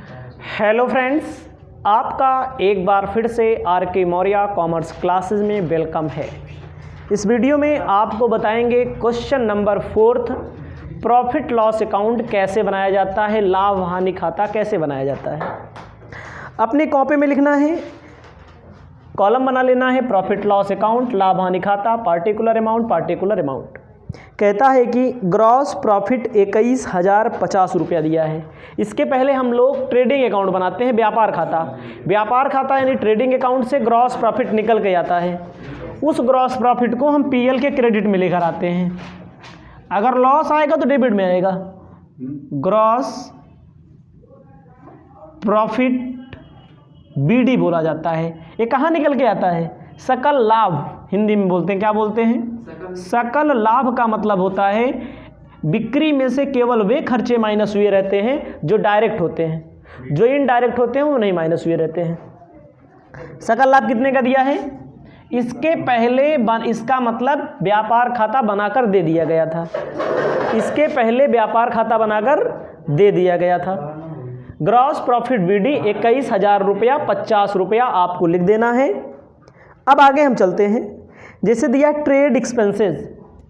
Hello friends, आपका एक बार फिर से आर के मौर्य कॉमर्स क्लासेस में वेलकम है। इस वीडियो में आपको बताएंगे question number 4, profit loss account कैसे बनाया जाता है, लाभ हानि खाता कैसे बनाया जाता है। अपनी कॉपी में लिखना है, कॉलम बना लेना है, प्रॉफिट लॉस अकाउंट, लाभ हानि खाता, पार्टिकुलर अमाउंट। कहता है कि ग्रॉस प्रॉफिट 21,050 रुपया दिया है। इसके पहले हम लोग ट्रेडिंग अकाउंट बनाते हैं, व्यापार खाता यानी ट्रेडिंग अकाउंट से ग्रॉस प्रॉफिट निकल के आता है। उस ग्रॉस प्रॉफिट को हम पीएल के क्रेडिट में लेकर आते हैं। अगर लॉस आएगा तो डेबिट में आएगा। ग्रॉस प्रॉफिट बीडी बोला जाता है। ये कहाँ निकल के आता है? सकल लाभ, हिंदी में बोलते हैं, क्या बोलते हैं? सकल लाभ का मतलब होता है बिक्री में से केवल वे खर्चे माइनस हुए रहते हैं जो डायरेक्ट होते हैं, जो इनडायरेक्ट होते हैं वो नहीं माइनस हुए रहते हैं। सकल लाभ कितने का दिया है? इसके पहले इसका मतलब व्यापार खाता बनाकर दे दिया गया था। इसके पहले व्यापार खाता बनाकर दे दिया गया था। ग्रॉस प्रॉफिट बीडी 21,000 रुपया 50 रुपया आपको लिख देना है। अब आगे हम चलते हैं। जैसे दिया ट्रेड एक्सपेंसेस,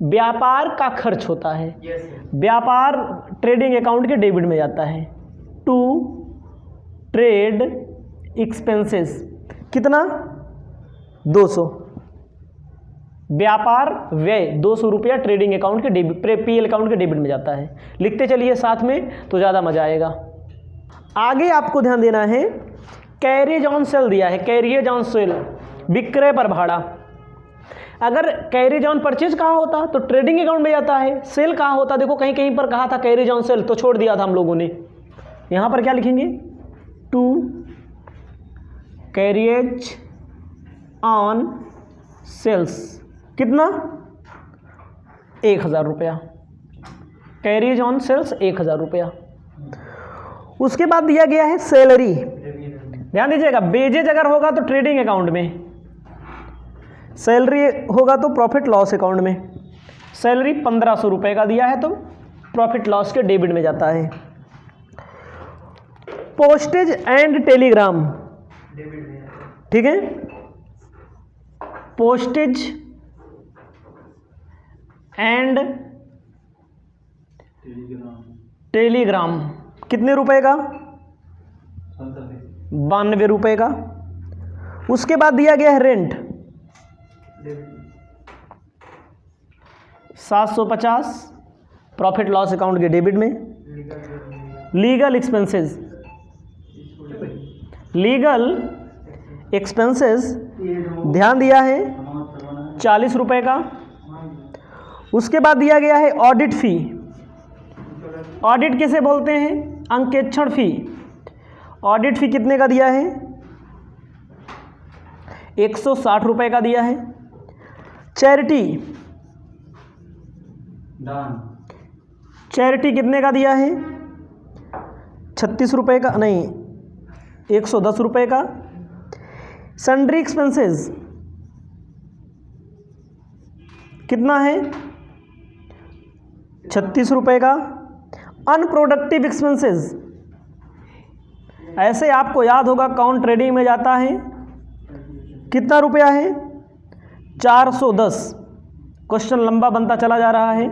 व्यापार का खर्च होता है। व्यापार ट्रेडिंग अकाउंट के डेबिट में जाता है। टू ट्रेड एक्सपेंसेस कितना? 200। व्यापार व्यय 200 रुपया ट्रेडिंग अकाउंट के डेबिट, पीएल अकाउंट के डेबिट में जाता है। लिखते चलिए साथ में तो ज़्यादा मजा आएगा। आगे आपको ध्यान देना है, कैरिज ऑन सेल दिया है। कैरिज ऑन सेल विक्रय पर भाड़ा। अगर कैरिज ऑन परचेज कहा होता तो ट्रेडिंग अकाउंट में जाता है। सेल कहा होता, देखो कहीं कहीं पर कहा था कैरिज ऑन सेल तो छोड़ दिया था हम लोगों ने। यहां पर क्या लिखेंगे? टू कैरिज ऑन सेल्स कितना? 1,000 रुपया। कैरिज ऑन सेल्स 1,000 रुपया। उसके बाद दिया गया है सैलरी। ध्यान दीजिएगा, वेजेज अगर होगा तो ट्रेडिंग अकाउंट में, सैलरी होगा तो प्रॉफिट लॉस अकाउंट में। सैलरी 1,500 रुपये का दिया है तो प्रॉफिट लॉस के डेबिट में जाता है। पोस्टेज एंड टेलीग्राम, ठीक है, पोस्टेज एंड टेलीग्राम कितने रुपए का? 92 रुपये का। उसके बाद दिया गया है रेंट 750 प्रॉफिट लॉस अकाउंट के डेबिट में। लीगल एक्सपेंसेस, ध्यान दिया है 40 रुपये का। उसके बाद दिया गया है ऑडिट फी। ऑडिट किसे बोलते हैं? अंकेक्षण फी। ऑडिट फी कितने का दिया है? 160 रुपये का दिया है। चैरिटी, चैरिटी कितने का दिया है? 36 रुपये का, नहीं 110 रुपये का। सन्ड्री एक्सपेंसेस कितना है? 36 रुपये का। अनप्रोडक्टिव एक्सपेंसेस, ऐसे आपको याद होगा कौन ट्रेडिंग में जाता है, कितना रुपया है? 410। क्वेश्चन लंबा बनता चला जा रहा है।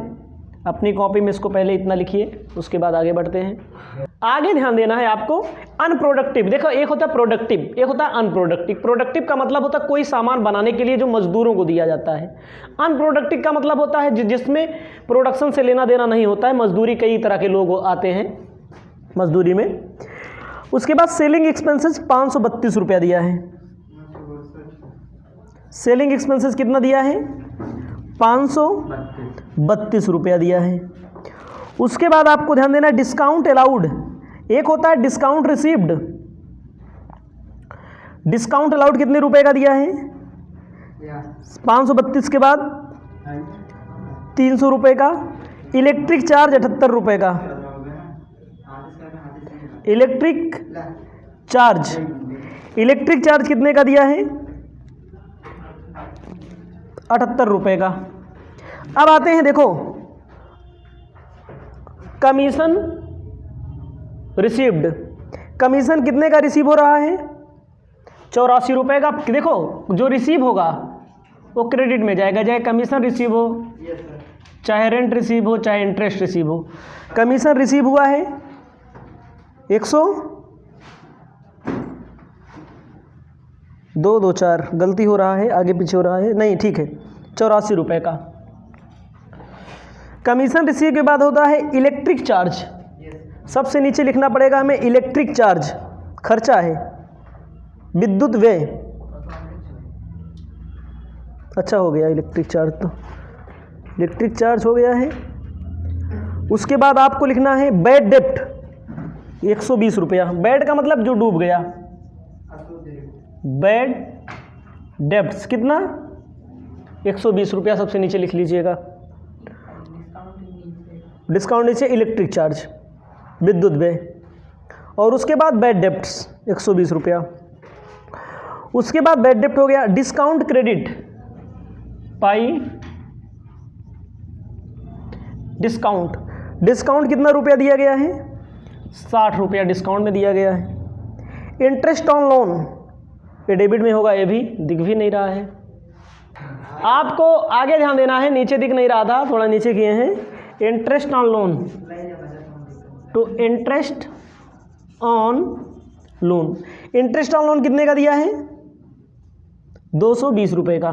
अपनी कॉपी में इसको पहले इतना लिखिए, उसके बाद आगे बढ़ते हैं। आगे ध्यान देना है आपको। अनप्रोडक्टिव, देखो एक होता है प्रोडक्टिव, एक होता है अनप्रोडक्टिव। प्रोडक्टिव का मतलब होता है कोई सामान बनाने के लिए जो मजदूरों को दिया जाता है। अनप्रोडक्टिव का मतलब होता है जिसमें प्रोडक्शन से लेना देना नहीं होता है। मजदूरी, कई तरह के लोग आते हैं मजदूरी में। उसके बाद सेलिंग एक्सपेंसेस 532 रुपया दिया है। सेलिंग एक्सपेंसेस कितना दिया है? 532 रुपया दिया है। उसके बाद आपको ध्यान देना है डिस्काउंट अलाउड। एक होता है डिस्काउंट रिसीव्ड। डिस्काउंट अलाउड कितने रुपए का दिया है? 532 के बाद 300 रुपये का। इलेक्ट्रिक चार्ज 78 रुपये का। इलेक्ट्रिक चार्ज कितने का दिया है? 78 रुपये का। अब आते हैं, देखो कमीशन रिसीव्ड। कमीशन कितने का रिसीव हो रहा है? 84 रुपये का। देखो जो रिसीव होगा वो क्रेडिट में जाएगा, चाहे कमीशन रिसीव हो, चाहे रेंट रिसीव हो, चाहे इंटरेस्ट रिसीव हो। कमीशन रिसीव हुआ है 102 गलती हो रहा है, आगे पीछे हो रहा है, नहीं ठीक है, 84 रुपये का। कमीशन रिसीव के बाद होता है इलेक्ट्रिक चार्ज। सबसे नीचे लिखना पड़ेगा हमें, इलेक्ट्रिक चार्ज खर्चा है, विद्युत व्यय। अच्छा हो गया इलेक्ट्रिक चार्ज, तो इलेक्ट्रिक चार्ज हो गया है। उसके बाद आपको लिखना है बैड डेप्ट 120 रुपया। बैड का मतलब जो डूब गया, बैड डेप्ट्स कितना? 120 रुपया सबसे नीचे लिख लीजिएगा। डिस्काउंट नीचे इलेक्ट्रिक चार्ज, विद्युत व्यय। और उसके बाद बैड डेप्ट्स 120 रुपया। उसके बाद बैड डेप्ट हो गया। डिस्काउंट क्रेडिट पाई डिस्काउंट, डिस्काउंट कितना रुपया दिया गया है? 60 रुपया डिस्काउंट में दिया गया है। इंटरेस्ट ऑन लोन, ये डेबिट में होगा, ये भी दिख भी नहीं रहा है। आपको आगे ध्यान देना है, नीचे दिख नहीं रहा था, थोड़ा नीचे किए हैं। Interest on loan to interest on loan, interest on loan कितने का दिया है? 220 रुपये का,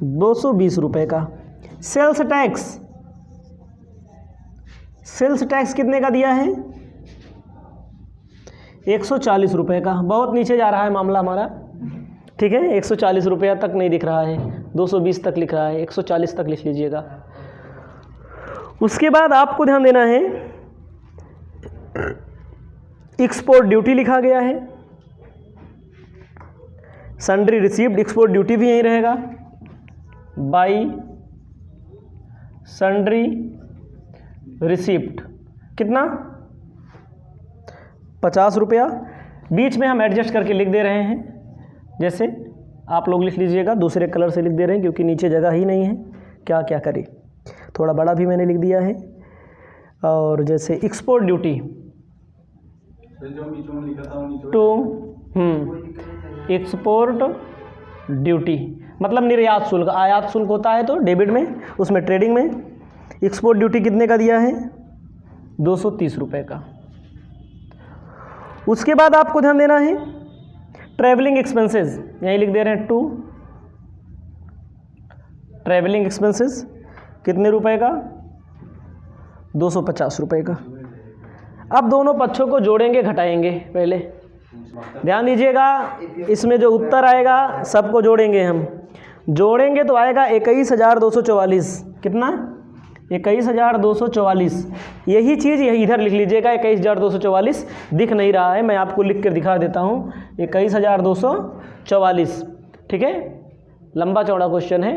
220 रुपये का। सेल्स टैक्स, सेल्स टैक्स कितने का दिया है? 140 रुपये का। बहुत नीचे जा रहा है मामला हमारा, ठीक है। 140 रुपया तक नहीं दिख रहा है, 220 तक लिख रहा है, 140 तक लिख लीजिएगा। उसके बाद आपको ध्यान देना है, एक्सपोर्ट ड्यूटी लिखा गया है, सन्ड्री रिसीव्ड, एक्सपोर्ट ड्यूटी भी यहीं रहेगा, बाई सन्ड्री रिसीप्ट कितना? 50 रुपया। बीच में हम एडजस्ट करके लिख दे रहे हैं, जैसे आप लोग लिख लीजिएगा, दूसरे कलर से लिख दे रहे हैं क्योंकि नीचे जगह ही नहीं है, क्या क्या करें। थोड़ा बड़ा भी मैंने लिख दिया है। और जैसे export duty to export duty मतलब निर्यात शुल्क, आयात शुल्क होता है तो डेबिट में, उसमें ट्रेडिंग में। एक्सपोर्ट ड्यूटी कितने का दिया है? 230 रुपये का। उसके बाद आपको ध्यान देना है ट्रैवलिंग एक्सपेंसेस, यहीं लिख दे रहे हैं, टू ट्रैवलिंग एक्सपेंसेस कितने रुपए का? 250 रुपये का। अब दोनों पक्षों को जोड़ेंगे घटाएंगे। पहले ध्यान दीजिएगा, इसमें जो उत्तर आएगा सबको जोड़ेंगे हम। जोड़ेंगे तो आएगा 21,244। कितना? 21,244। यही चीज़ यही इधर लिख लीजिएगा, 21,244 दिख नहीं रहा है, मैं आपको लिख कर दिखा देता हूँ। 21,244, ठीक है। लंबा चौड़ा क्वेश्चन है।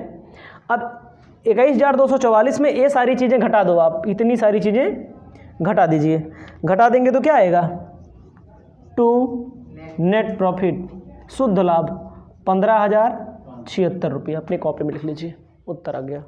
अब 21,244 में ये सारी चीज़ें घटा दो आप, इतनी सारी चीज़ें घटा दीजिए। घटा देंगे तो क्या आएगा? टू नेट प्रॉफिट, शुद्ध लाभ 15,076 रुपये। अपनी कॉपी में लिख लीजिए, उत्तर आ गया।